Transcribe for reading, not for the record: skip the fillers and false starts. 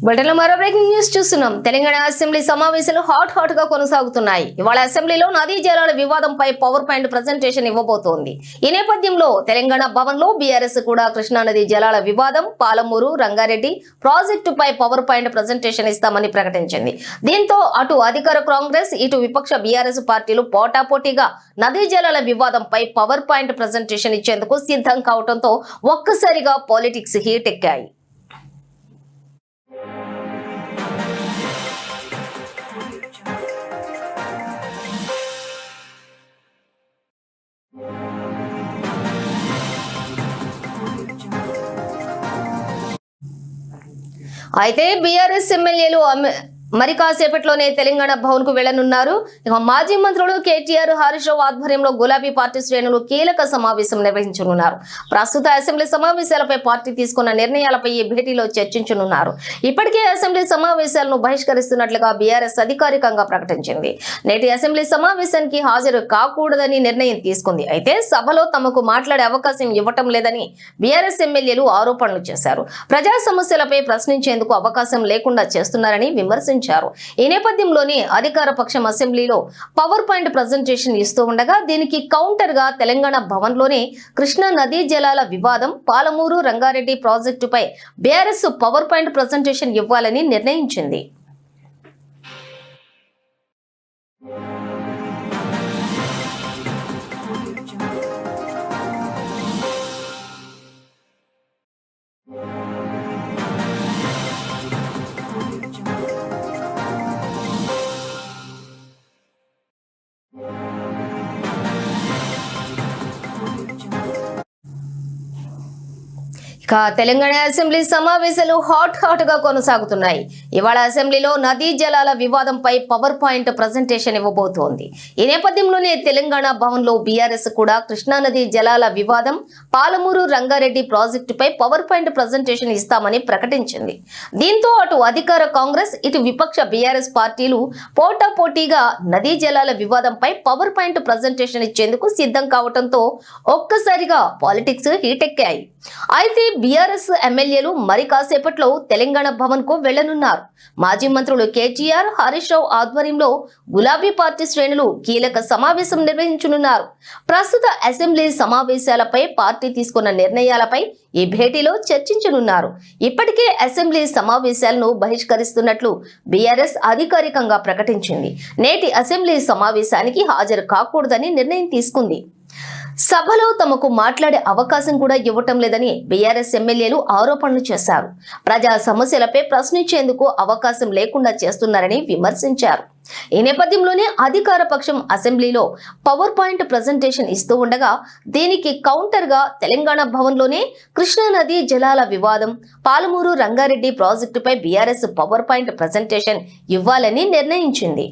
బులెటిన్లో మరో breaking news చూస్తున్నాం. తెలంగాణ అసెంబ్లీ సమావేశాలు హాట్ గా కొనసాగుతున్నాయి. ఇవాళ అసెంబ్లీలో నదీ జలాల వివాదంపై పవర్ పాయింట్ ప్రజెంటేషన్ ఇవ్వబోతోంది. ఈ నేపథ్యంలో తెలంగాణ భవన్ లో బీఆర్ఎస్ కూడా కృష్ణా నదీ జలాల వివాదం, పాలమూరు రంగారెడ్డి ప్రాజెక్టుపై పవర్ పాయింట్ ప్రజెంటేషన్ ఇస్తామని ప్రకటించింది. దీంతో అటు అధికార కాంగ్రెస్, ఇటు విపక్ష బీఆర్ఎస్ పార్టీలు పోటాపోటీగా నదీ జలాల వివాదంపై పవర్ పాయింట్ ప్రజెంటేషన్ ఇచ్చేందుకు సిద్ధం కావడంతో ఒక్కసారిగా పాలిటిక్స్ హీట్ ఎక్కాయి. అయితే బీఆర్ఎస్ ఎమ్మెల్యేలు మరి కాసేపట్లోనే తెలంగాణ భవన్ కు వెళ్లనున్నారు. మాజీ మంత్రులు కేటీఆర్, హరీష్ రావు ఆధ్వర్యంలో గులాబీ పార్టీ శ్రేణులు కీలక సమావేశం నిర్వహించనున్నారు. ప్రస్తుత అసెంబ్లీ సమావేశాలపై పార్టీ తీసుకున్న నిర్ణయాలపై ఈ భేటీలో చర్చించనున్నారు. ఇప్పటికే అసెంబ్లీ సమావేశాలను బహిష్కరిస్తున్నట్లుగా బీఆర్ఎస్ అధికారికంగా ప్రకటించింది. నేటి అసెంబ్లీ సమావేశానికి హాజరు కాకూడదని నిర్ణయం తీసుకుంది. అయితే సభలో తమకు మాట్లాడే అవకాశం ఇవ్వటం లేదని బీఆర్ఎస్ ఎమ్మెల్యేలు ఆరోపణలు చేశారు. ప్రజా సమస్యలపై ప్రశ్నించేందుకు అవకాశం లేకుండా చేస్తున్నారని విమర్శించారు. ఈ నేపథ్యంలోనే అధికార పక్షం అసెంబ్లీలో పవర్ పాయింట్ ప్రజెంటేషన్ ఇస్తూ ఉండగా దీనికి కౌంటర్ గా తెలంగాణ భవన్ లోనే కృష్ణా నదీ జలాల వివాదం, పాలమూరు రంగారెడ్డి ప్రాజెక్టుపై బీఆర్ఎస్ పవర్ పాయింట్ ప్రజెంటేషన్ ఇవ్వాలని నిర్ణయించింది. తెలంగాణ అసెంబ్లీ సమావేశాలు హాట్ గా కొనసాగుతున్నాయి. ఇవాళ అసెంబ్లీలో నదీ జలాల వివాదంపై పవర్ పాయింట్ ప్రజెంటేషన్ ఇవ్వబోతోంది. ఈ నేపథ్యంలోనే తెలంగాణ భవన్ లో బీఆర్ఎస్ కూడా కృష్ణా నదీ జలాల వివాదం, పాలమూరు రంగారెడ్డి ప్రాజెక్టుపై పవర్ పాయింట్ ప్రజెంటేషన్ ఇస్తామని ప్రకటించింది. దీంతో అటు అధికార కాంగ్రెస్, ఇటు విపక్ష బీఆర్ఎస్ పార్టీలు పోటాపోటీగా నదీ జలాల వివాదంపై పవర్ పాయింట్ ప్రజెంటేషన్ ఇచ్చేందుకు సిద్ధం కావడంతో ఒక్కసారిగా పాలిటిక్స్ హీట్ ఎక్కాయి. అయితే బీఆర్ఎస్ ఎమ్మెల్యేలు మరి కాసేపట్లో తెలంగాణ భవన్ కు వెళ్లనున్నారు. మాజీ మంత్రులు కేటీఆర్, హరీష్ రావు ఆధ్వర్యంలో గులాబీ పార్టీ శ్రేణులు కీలక సమావేశం నిర్వహించనున్నారు. ప్రస్తుత అసెంబ్లీ సమావేశాలపై పార్టీ తీసుకున్న నిర్ణయాలపై ఈ భేటీలో చర్చించనున్నారు. ఇప్పటికే అసెంబ్లీ సమావేశాలను బహిష్కరిస్తున్నట్లు బీఆర్ఎస్ అధికారికంగా ప్రకటించింది. నేటి అసెంబ్లీ సమావేశానికి హాజరు కాకూడదని నిర్ణయం తీసుకుంది. సభలో తమకు మాట్లాడే అవకాశం కూడా ఇవ్వటం లేదని బీఆర్ఎస్ ఎమ్మెల్యేలు ఆరోపణలు చేశారు. ప్రజా సమస్యలపై ప్రశ్నించేందుకు అవకాశం లేకుండా చేస్తున్నారని విమర్శించారు. ఈ నేపథ్యంలోనే అధికార పక్షం అసెంబ్లీలో పవర్ పాయింట్ ప్రజెంటేషన్ ఇస్తూ ఉండగా దీనికి కౌంటర్ గా తెలంగాణ భవన్ లోనే కృష్ణా నదీ జలాల వివాదం, పాలమూరు రంగారెడ్డి ప్రాజెక్టుపై బీఆర్ఎస్ పవర్ పాయింట్ ప్రజెంటేషన్ ఇవ్వాలని నిర్ణయించింది.